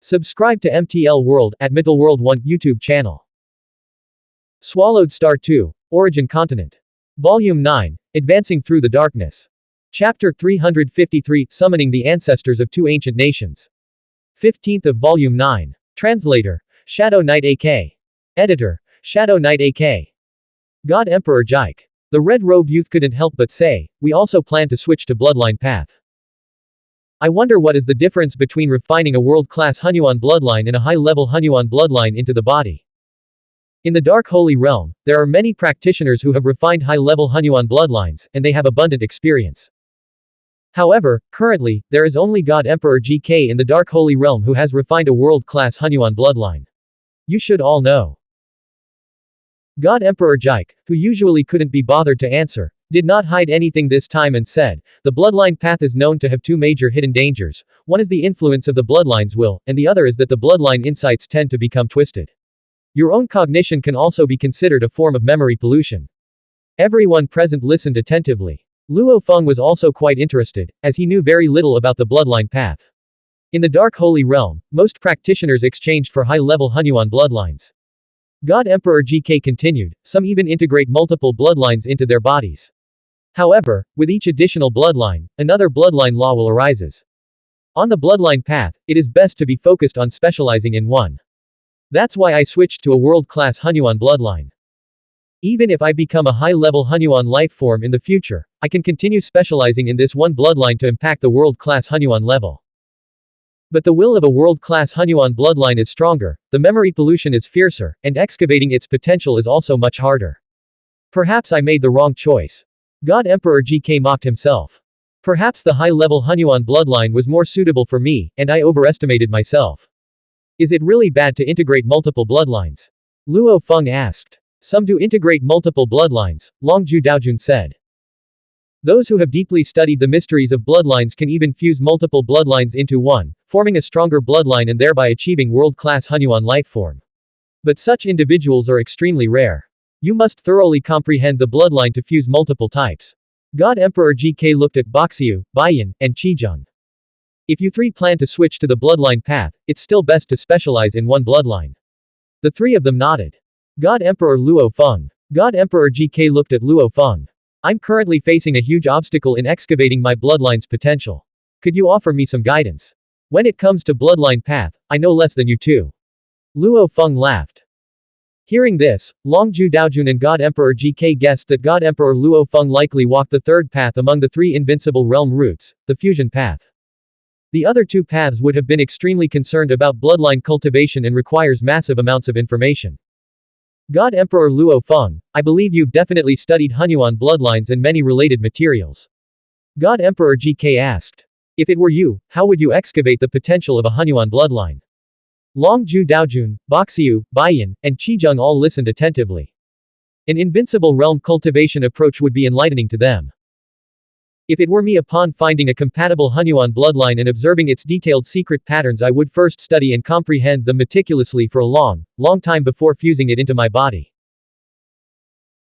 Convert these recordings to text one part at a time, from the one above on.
Subscribe to MTL World at Middle World 1 YouTube channel. Swallowed Star 2, Origin Continent. Volume 9, Advancing Through the Darkness. Chapter 353, Summoning the Ancestors of Two Ancient Nations. 15th of Volume 9. Translator, Shadow Knight AK. Editor, Shadow Knight AK. God Emperor Jike. The red-robed youth couldn't help but say, we also plan to switch to bloodline path. I wonder what is the difference between refining a world-class Xuanhuan bloodline and a high-level Xuanhuan bloodline into the body. In the Dark Holy Realm, there are many practitioners who have refined high-level Xuanhuan bloodlines, and they have abundant experience. However, currently, there is only God Emperor GK in the Dark Holy Realm who has refined a world-class Xuanhuan bloodline. You should all know. God Emperor Jike, who usually couldn't be bothered to answer, did not hide anything this time and said, the bloodline path is known to have two major hidden dangers. One is the influence of the bloodline's will, and the other is that the bloodline insights tend to become twisted. Your own cognition can also be considered a form of memory pollution. Everyone present listened attentively. Luo Feng was also quite interested, as he knew very little about the bloodline path. In the Dark Holy Realm, most practitioners exchanged for high-level Xuanhuan bloodlines. God Emperor GK continued, some even integrate multiple bloodlines into their bodies. However, with each additional bloodline, another bloodline law will arises. On the bloodline path, it is best to be focused on specializing in one. That's why I switched to a world-class Xuanhuan bloodline. Even if I become a high-level Xuanhuan life form in the future, I can continue specializing in this one bloodline to impact the world-class Xuanhuan level. But the will of a world-class Xuanhuan bloodline is stronger, the memory pollution is fiercer, and excavating its potential is also much harder. Perhaps I made the wrong choice. God Emperor GK mocked himself. Perhaps the high-level Xuanhuan bloodline was more suitable for me, and I overestimated myself. Is it really bad to integrate multiple bloodlines? Luo Feng asked. Some do integrate multiple bloodlines, Longju Daojun said. Those who have deeply studied the mysteries of bloodlines can even fuse multiple bloodlines into one, forming a stronger bloodline and thereby achieving world-class Xuanhuan life form. But such individuals are extremely rare. You must thoroughly comprehend the bloodline to fuse multiple types. God Emperor GK looked at Wuxia, Baiyan, and Qijun. If you three plan to switch to the bloodline path, it's still best to specialize in one bloodline. The three of them nodded. God Emperor Luo Feng. God Emperor GK looked at Luo Feng. I'm currently facing a huge obstacle in excavating my bloodline's potential. Could you offer me some guidance? When it comes to bloodline path, I know less than you two. Luo Feng laughed. Hearing this, Longju Daojun and God Emperor GK guessed that God Emperor Luo Feng likely walked the third path among the three invincible realm routes, the fusion path. The other two paths would have been extremely concerned about bloodline cultivation and requires massive amounts of information. God Emperor Luo Feng, I believe you've definitely studied Xuanhuan bloodlines and many related materials. God Emperor GK asked. If it were you, how would you excavate the potential of a Xuanhuan bloodline? Longju Daojun, Wuxia, Baiyan, and Qijun all listened attentively. An invincible realm cultivation approach would be enlightening to them. If it were me, upon finding a compatible Xuanhuan bloodline and observing its detailed secret patterns, I would first study and comprehend them meticulously for a long time before fusing it into my body.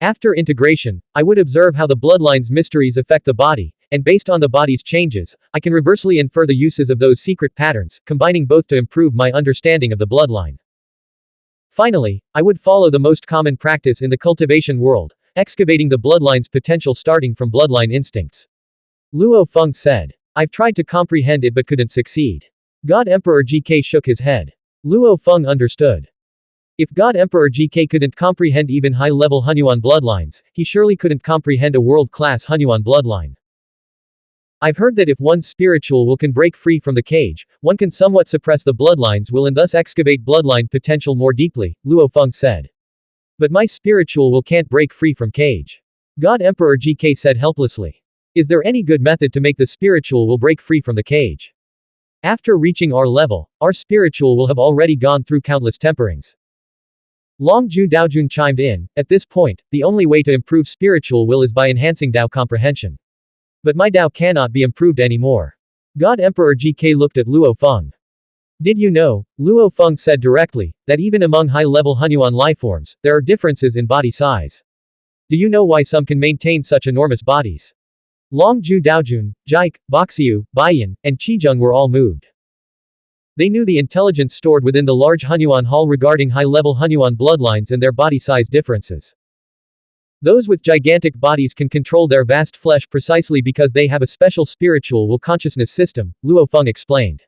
After integration, I would observe how the bloodline's mysteries affect the body, and based on the body's changes, I can reversely infer the uses of those secret patterns, combining both to improve my understanding of the bloodline. Finally, I would follow the most common practice in the cultivation world, excavating the bloodline's potential starting from bloodline instincts. Luo Feng said. I've tried to comprehend it but couldn't succeed. God Emperor GK shook his head. Luo Feng understood. If God Emperor GK couldn't comprehend even high-level Xuanhuan bloodlines, he surely couldn't comprehend a world-class Xuanhuan bloodline. I've heard that if one's spiritual will can break free from the cage, one can somewhat suppress the bloodline's will and thus excavate bloodline potential more deeply, Luo Feng said. But my spiritual will can't break free from cage. God Emperor GK said helplessly. Is there any good method to make the spiritual will break free from the cage? After reaching our level, our spiritual will have already gone through countless temperings. Longju Daojun chimed in, at this point, the only way to improve spiritual will is by enhancing Dao comprehension. But my Dao cannot be improved anymore. God Emperor GK looked at Luo Feng. Did you know, Luo Feng said directly, that even among high-level Xuanhuan lifeforms, there are differences in body size. Do you know why some can maintain such enormous bodies? Longju Daojun, Jike, Wuxia, Baiyan, and Qijun were all moved. They knew the intelligence stored within the large Hunyuan hall regarding high-level Hunyuan bloodlines and their body size differences. Those with gigantic bodies can control their vast flesh precisely because they have a special spiritual will consciousness system, Luo Feng explained.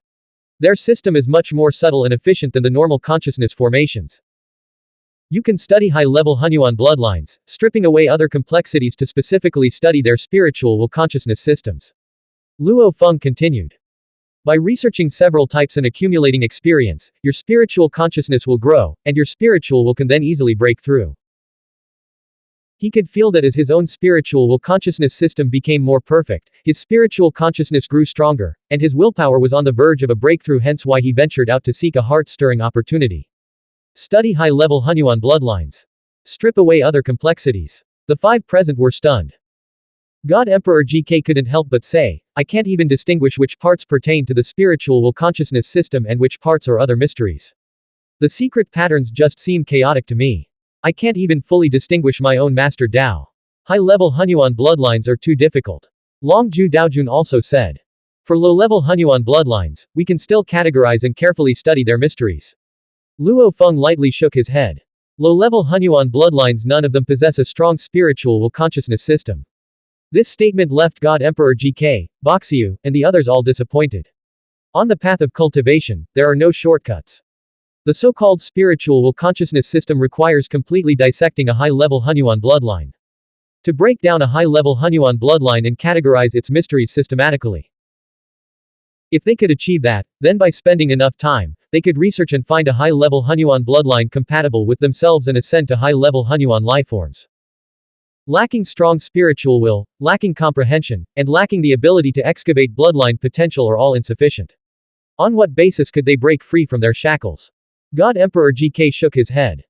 Their system is much more subtle and efficient than the normal consciousness formations. You can study high-level Hunyuan bloodlines, stripping away other complexities to specifically study their spiritual will consciousness systems. Luo Feng continued. By researching several types and accumulating experience, your spiritual consciousness will grow, and your spiritual will can then easily break through. He could feel that as his own spiritual will consciousness system became more perfect, his spiritual consciousness grew stronger, and his willpower was on the verge of a breakthrough, hence why he ventured out to seek a heart-stirring opportunity. Study high-level Hunyuan bloodlines. Strip away other complexities. The 5 present were stunned. God Emperor GK couldn't help but say, I can't even distinguish which parts pertain to the spiritual will consciousness system and which parts are other mysteries. The secret patterns just seem chaotic to me. I can't even fully distinguish my own master Dao. High-level Hunyuan bloodlines are too difficult. Longju Daojun also said. For low-level Hunyuan bloodlines, we can still categorize and carefully study their mysteries. Luo Feng lightly shook his head. Low-level Hunyuan bloodlines, none of them possess a strong spiritual will consciousness system. This statement left God Emperor GK, Wuxia, and the others all disappointed. On the path of cultivation, there are no shortcuts. The so-called spiritual will consciousness system requires completely dissecting a high-level Hunyuan bloodline. To break down a high-level Hunyuan bloodline and categorize its mysteries systematically. If they could achieve that, then by spending enough time, they could research and find a high-level Hunyuan bloodline compatible with themselves and ascend to high-level Hunyuan lifeforms. Lacking strong spiritual will, lacking comprehension, and lacking the ability to excavate bloodline potential are all insufficient. On what basis could they break free from their shackles? God Emperor GK shook his head.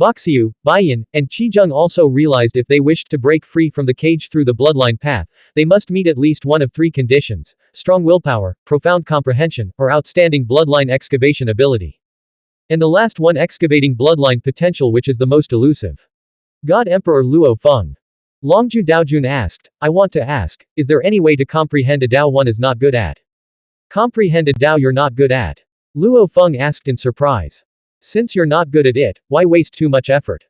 Wuxia, Baiyan, and Qizheng also realized if they wished to break free from the cage through the bloodline path, they must meet at least one of 3 conditions: strong willpower, profound comprehension, or outstanding bloodline excavation ability. And the last one, excavating bloodline potential, which is the most elusive. God Emperor Luo Feng. Longju Daojun asked, I want to ask, is there any way to comprehend a Dao one is not good at? Comprehend a Dao you're not good at? Luo Feng asked in surprise. Since you're not good at it, why waste too much effort?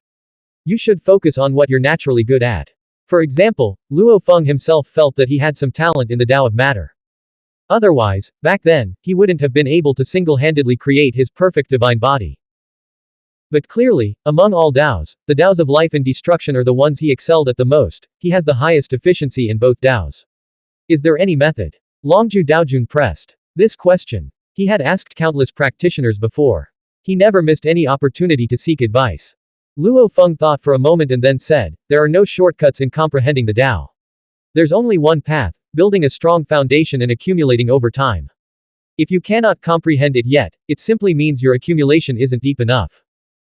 You should focus on what you're naturally good at. For example, Luo Feng himself felt that he had some talent in the Dao of matter. Otherwise, back then, he wouldn't have been able to single-handedly create his perfect divine body. But clearly, among all Daos, the Daos of life and destruction are the ones he excelled at the most. He has the highest efficiency in both Daos. Is there any method? Longju Daojun pressed this question. He had asked countless practitioners before. He never missed any opportunity to seek advice. Luo Feng thought for a moment and then said, there are no shortcuts in comprehending the Dao. There's only one path, building a strong foundation and accumulating over time. If you cannot comprehend it yet, it simply means your accumulation isn't deep enough.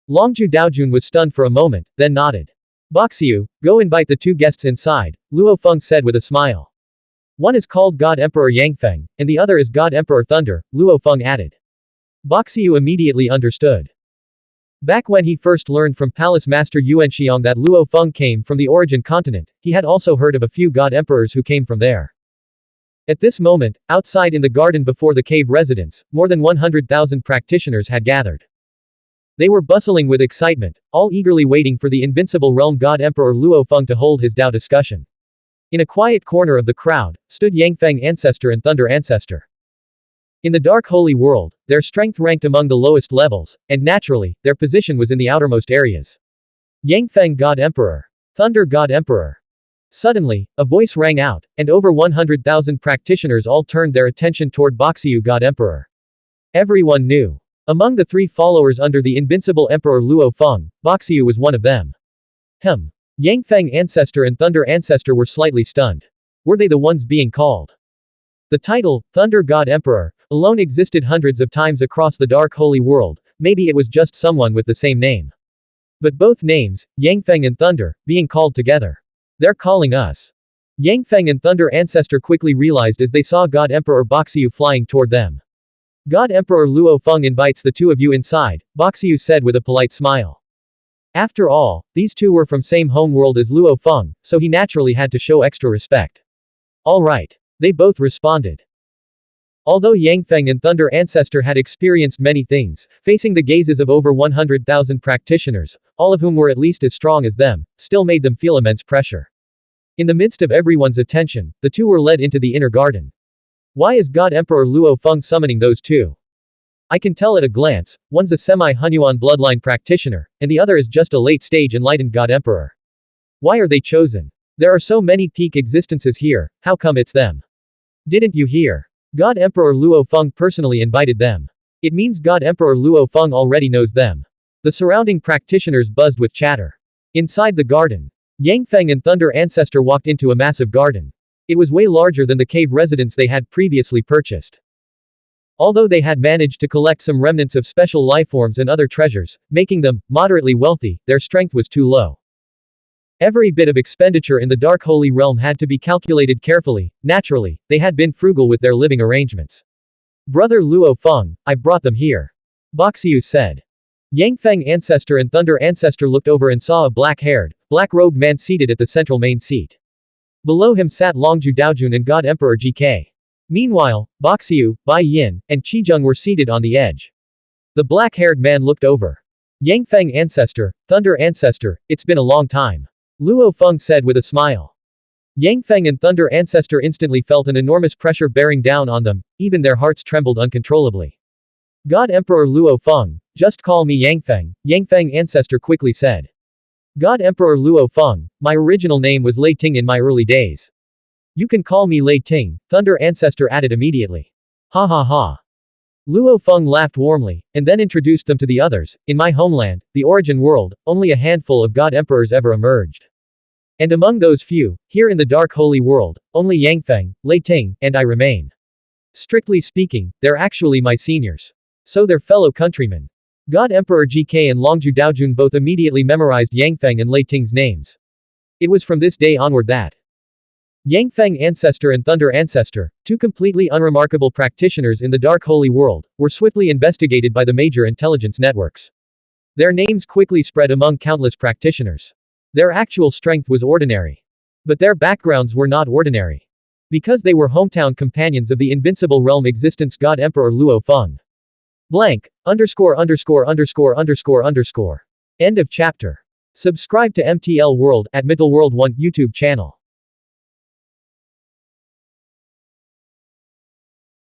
Longju Daojun was stunned for a moment, then nodded. Wuxia, go invite the 2 guests inside, Luo Feng said with a smile. One is called God Emperor Yangfeng, and the other is God Emperor Thunder, Luo Feng added. Wuxia immediately understood. Back when he first learned from Palace Master Yuanxiang that Luo Feng came from the origin continent, he had also heard of a few God Emperors who came from there. At this moment, outside in the garden before the cave residence, more than 100,000 practitioners had gathered. They were bustling with excitement, all eagerly waiting for the invincible realm God Emperor Luo Feng to hold his Dao discussion. In a quiet corner of the crowd, stood Yangfeng Ancestor and Thunder Ancestor. In the dark holy world, their strength ranked among the lowest levels, and naturally, their position was in the outermost areas. Yangfeng God Emperor. Thunder God Emperor. Suddenly, a voice rang out, and over 100,000 practitioners all turned their attention toward Wuxia God Emperor. Everyone knew. Among the 3 followers under the invincible Emperor Luo Feng, Wuxia was one of them. Yangfeng Ancestor and Thunder Ancestor were slightly stunned. Were they the ones being called? The title, Thunder God Emperor, alone existed hundreds of times across the dark holy world, maybe it was just someone with the same name. But both names, Yangfeng and Thunder, being called together. They're calling us. Yangfeng and Thunder Ancestor quickly realized as they saw God Emperor Wuxia flying toward them. God Emperor Luo Feng invites the 2 of you inside, Wuxia said with a polite smile. After all, these 2 were from same home world as Luo Feng, so he naturally had to show extra respect. All right. They both responded. Although Yang Feng and Thunder Ancestor had experienced many things, facing the gazes of over 100,000 practitioners, all of whom were at least as strong as them, still made them feel immense pressure. In the midst of everyone's attention, the two were led into the inner garden. Why is God Emperor Luo Feng summoning those two? I can tell at a glance, one's a semi-Xuanhuan bloodline practitioner, and the other is just a late-stage enlightened God Emperor. Why are they chosen? There are so many peak existences here, how come it's them? Didn't you hear? God Emperor Luo Feng personally invited them. It means God Emperor Luo Feng already knows them. The surrounding practitioners buzzed with chatter. Inside the garden, Yang Feng and Thunder Ancestor walked into a massive garden. It was way larger than the cave residence they had previously purchased. Although they had managed to collect some remnants of special lifeforms and other treasures, making them moderately wealthy, their strength was too low. Every bit of expenditure in the Dark Holy Realm had to be calculated carefully. Naturally, they had been frugal with their living arrangements. Brother Luo Feng, I brought them here. Wuxia said. Yang Feng Ancestor and Thunder Ancestor looked over and saw a black-haired, black-robed man seated at the central main seat. Below him sat Longju Daojun and God Emperor GK. Meanwhile, Wuxia, Bai Yin, and Qizheng were seated on the edge. The black-haired man looked over. Yang Feng Ancestor, Thunder Ancestor, it's been a long time. Luo Feng said with a smile. Yang Feng and Thunder Ancestor instantly felt an enormous pressure bearing down on them, even their hearts trembled uncontrollably. God Emperor Luo Feng, just call me Yang Feng Ancestor quickly said. God Emperor Luo Feng, my original name was Lei Ting in my early days. You can call me Lei Ting, Thunder Ancestor added immediately. Ha ha ha. Luo Feng laughed warmly, and then introduced them to the others. In my homeland, the origin world, only a handful of God Emperors ever emerged. And among those few, here in the Dark Holy World, only Yang Feng, Lei Ting, and I remain. Strictly speaking, they're actually my seniors. So they're fellow countrymen. God Emperor GK and Longju Daojun both immediately memorized Yang Feng and Lei Ting's names. It was from this day onward that Yang Feng Ancestor and Thunder Ancestor, two completely unremarkable practitioners in the Dark Holy World, were swiftly investigated by the major intelligence networks. Their names quickly spread among countless practitioners. Their actual strength was ordinary. But their backgrounds were not ordinary. Because they were hometown companions of the invincible realm existence God Emperor Luo Feng. Blank, underscore underscore underscore underscore underscore. End of chapter. Subscribe to MTL World at Middle World 1 YouTube channel.